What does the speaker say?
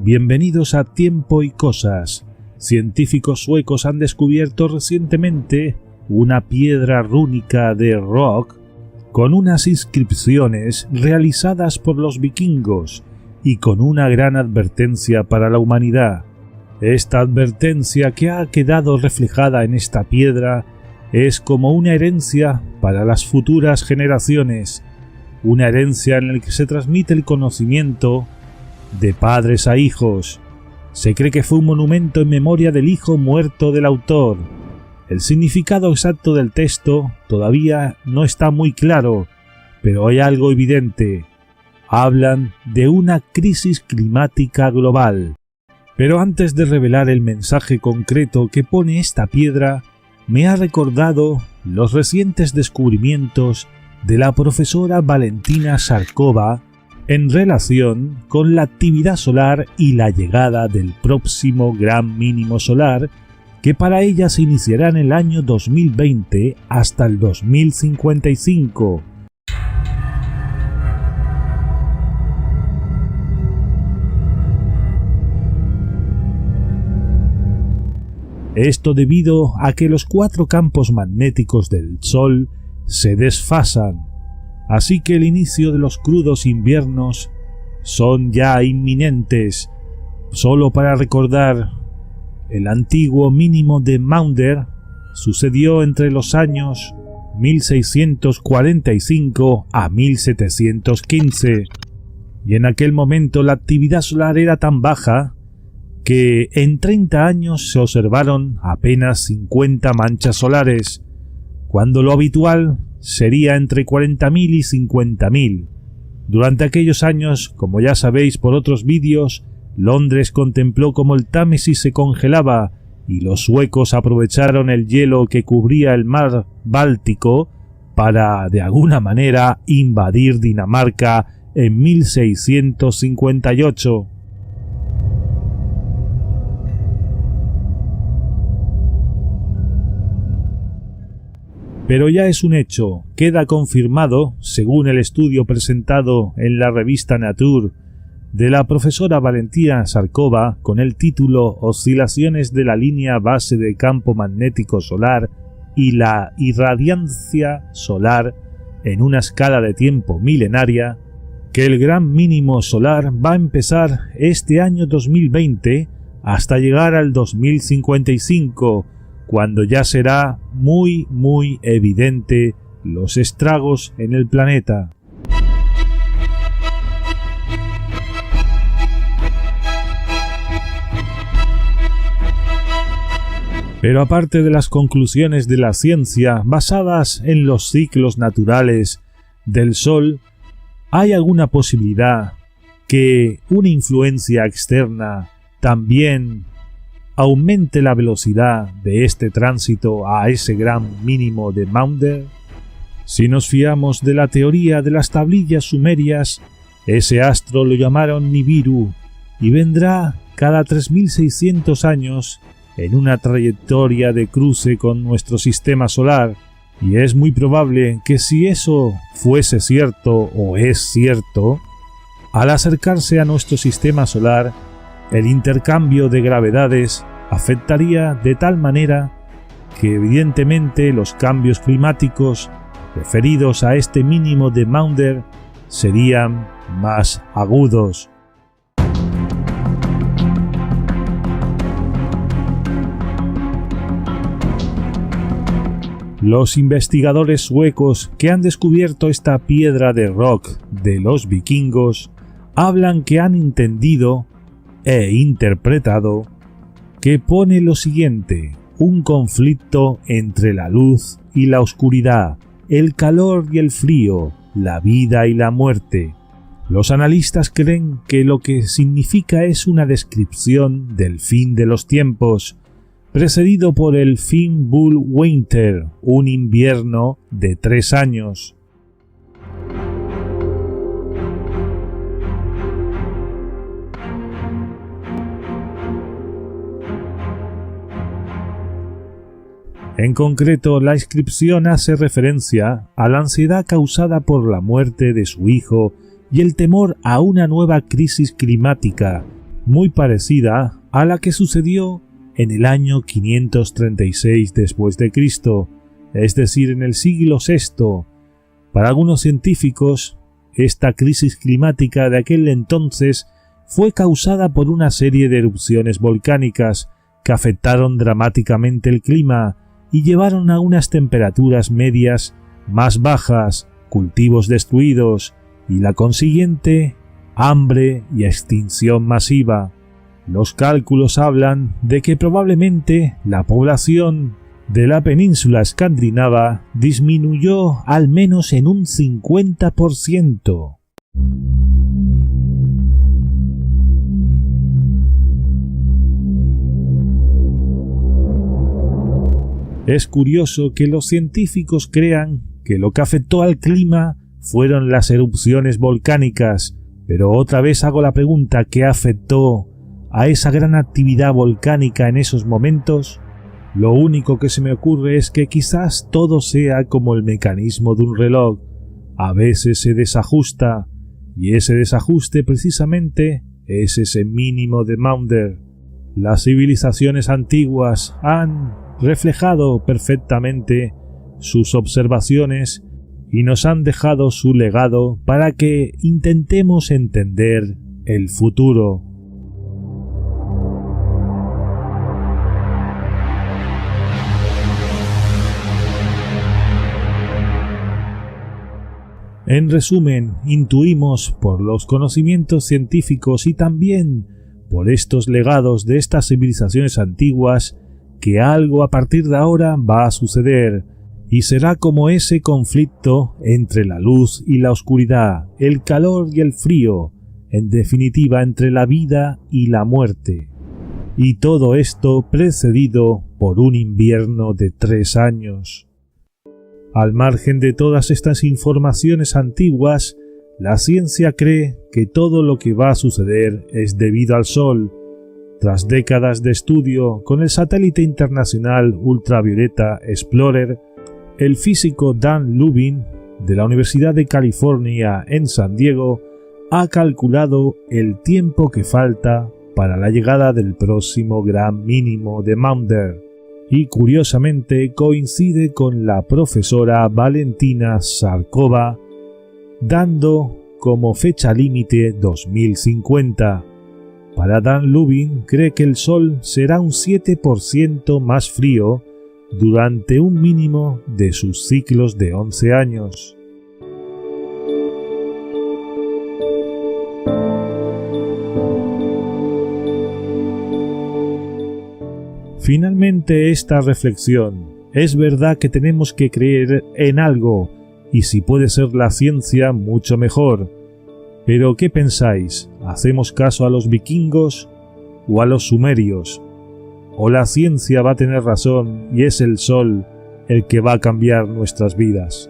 Bienvenidos a Tiempo y Cosas. Científicos suecos han descubierto recientemente una piedra rúnica de rock con unas inscripciones realizadas por los vikingos y con una gran advertencia para la humanidad. Esta advertencia que ha quedado reflejada en esta piedra es como una herencia para las futuras generaciones, una herencia en la que se transmite el conocimiento de padres a hijos. Se cree que fue un monumento en memoria del hijo muerto del autor. El significado exacto del texto todavía no está muy claro, pero hay algo evidente. Hablan de una crisis climática global. Pero antes de revelar el mensaje concreto que pone esta piedra, me ha recordado los recientes descubrimientos de la profesora Valentina Sarkova en relación con la actividad solar y la llegada del próximo gran mínimo solar, que para ella se iniciará en el año 2020 hasta el 2055. Esto debido a que los 4 campos magnéticos del Sol se desfasan, así que el inicio de los crudos inviernos son ya inminentes. Solo para recordar, el antiguo mínimo de Maunder sucedió entre los años 1645 a 1715, y en aquel momento la actividad solar era tan baja que en 30 años se observaron apenas 50 manchas solares, cuando lo habitual sería entre 40.000 y 50.000. Durante aquellos años, como ya sabéis por otros vídeos, Londres contempló cómo el Támesis se congelaba y los suecos aprovecharon el hielo que cubría el mar Báltico para, de alguna manera, invadir Dinamarca en 1658. Pero ya es un hecho, queda confirmado, según el estudio presentado en la revista Nature de la profesora Valentina Sarkova con el título Oscilaciones de la línea base de campo magnético solar y la irradiancia solar en una escala de tiempo milenaria, que el gran mínimo solar va a empezar este año 2020 hasta llegar al 2055, cuando ya será muy evidente los estragos en el planeta. Pero aparte de las conclusiones de la ciencia basadas en los ciclos naturales del Sol, ¿hay alguna posibilidad que una influencia externa también aumente la velocidad de este tránsito a ese gran mínimo de Maunder? Si nos fiamos de la teoría de las tablillas sumerias, ese astro lo llamaron Nibiru y vendrá cada 3600 años en una trayectoria de cruce con nuestro sistema solar, y es muy probable que si eso fuese cierto o es cierto, al acercarse a nuestro sistema solar, el intercambio de gravedades afectaría de tal manera que evidentemente los cambios climáticos referidos a este mínimo de Maunder serían más agudos. Los investigadores suecos que han descubierto esta piedra de rock de los vikingos hablan que han entendido e interpretado que pone lo siguiente: un conflicto entre la luz y la oscuridad, el calor y el frío, la vida y la muerte. Los analistas creen que lo que significa es una descripción del fin de los tiempos, precedido por el Fimbulwinter, un invierno de 3 años. En concreto, la inscripción hace referencia a la ansiedad causada por la muerte de su hijo y el temor a una nueva crisis climática, muy parecida a la que sucedió en el año 536 después de Cristo, es decir, en el siglo VI. Para algunos científicos, esta crisis climática de aquel entonces fue causada por una serie de erupciones volcánicas que afectaron dramáticamente el clima y llevaron a unas temperaturas medias más bajas, cultivos destruidos y la consiguiente hambre y extinción masiva. Los cálculos hablan de que probablemente la población de la península escandinava disminuyó al menos en un 50%. Es curioso que los científicos crean que lo que afectó al clima fueron las erupciones volcánicas, pero otra vez hago la pregunta: ¿qué afectó a esa gran actividad volcánica en esos momentos? Lo único que se me ocurre es que quizás todo sea como el mecanismo de un reloj. A veces se desajusta, y ese desajuste precisamente es ese mínimo de Maunder. Las civilizaciones antiguas han reflejado perfectamente sus observaciones y nos han dejado su legado para que intentemos entender el futuro. En resumen, intuimos por los conocimientos científicos y también por estos legados de estas civilizaciones antiguas que algo a partir de ahora va a suceder, y será como ese conflicto entre la luz y la oscuridad, el calor y el frío, en definitiva entre la vida y la muerte. Y todo esto precedido por un invierno de 3 años. Al margen de todas estas informaciones antiguas, la ciencia cree que todo lo que va a suceder es debido al Sol. Tras décadas de estudio con el satélite internacional ultravioleta Explorer, el físico Dan Lubin, de la Universidad de California en San Diego, ha calculado el tiempo que falta para la llegada del próximo gran mínimo de Maunder, y curiosamente coincide con la profesora Valentina Zarkova, dando como fecha límite 2050. Para Dan Lubin, cree que el Sol será un 7% más frío durante un mínimo de sus ciclos de 11 años. Finalmente, esta reflexión: es verdad que tenemos que creer en algo, y si puede ser la ciencia, mucho mejor. Pero ¿qué pensáis? ¿Hacemos caso a los vikingos o a los sumerios? ¿O la ciencia va a tener razón y es el Sol el que va a cambiar nuestras vidas?